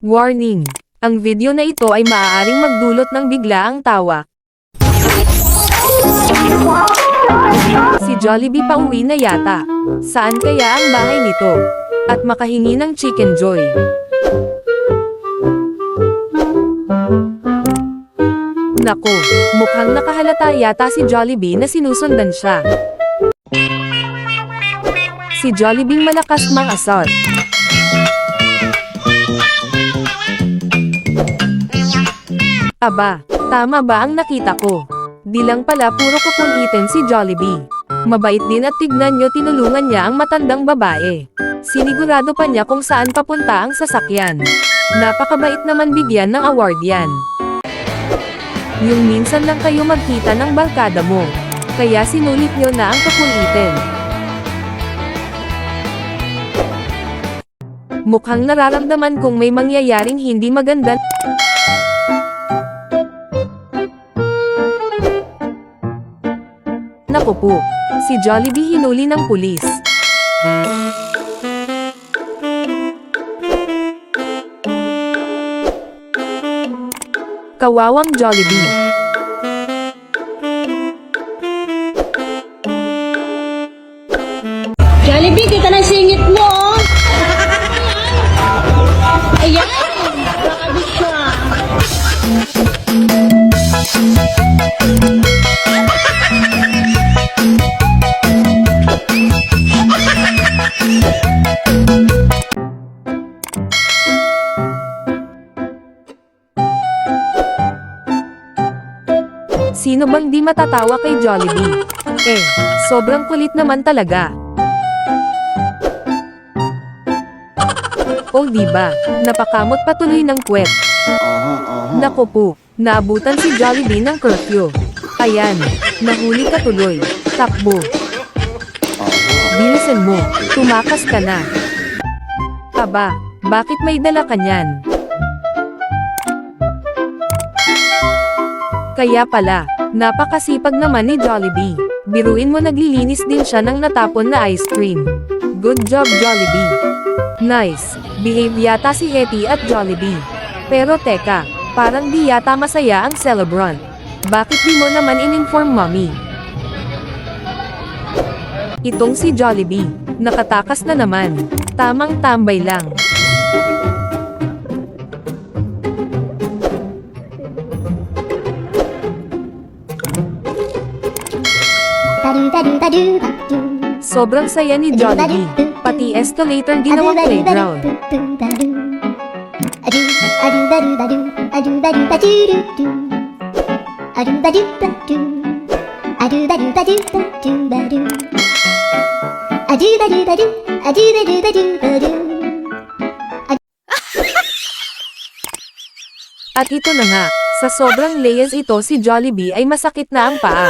Warning! Ang video na ito ay maaaring magdulot ng biglaang tawa. Si Jollibee pauwi na yata. Saan kaya ang bahay nito? At makahingi ng Chicken Joy. Nako, mukhang nakahalata yata si Jollibee na sinusundan siya. Si Jollibee malakas mang-assault. Aba, tama ba ang nakita ko? Di lang pala puro kukulitin si Jollibee. Mabait din at tignan nyo tinulungan niya ang matandang babae. Sinigurado pa niya kung saan papunta ang sasakyan. Napakabait naman bigyan ng award yan. Yung minsan lang kayo magkita ng barkada mo. Kaya sinulit nyo na ang kukulitin. Mukhang nararamdaman kong may mangyayaring hindi maganda. Naku po, si Jollibee hinuli ng pulis. Kawawang Jollibee. Jollibee, kita ng singit mo, oh. Ayan. Grabe siya. Sino bang di matatawa kay Jollibee? Sobrang kulit naman talaga. O diba, napakamot patuloy ng kwet. Naku po, naabutan si Jollibee ng curfew. Ayan, nahuli ka tuloy. Takbo. Bilisan mo, tumakas ka na. Aba, bakit may dala ka niyan? Kaya pala, napakasipag naman ni Jollibee. Biruin mo naglilinis din siya ng natapon na ice cream. Good job Jollibee. Nice, behave yata si Hetty at Jollibee. Pero teka, parang di yata masaya ang celebrant. Bakit di mo naman in-inform mommy? Itong si Jollibee, nakatakas na naman. Tamang tambay lang. Sobrang saya ni Jollibee, pati escalator ginawang playground. At ito na nga, sa sobrang layers ito si Jollibee ay masakit na ang paa.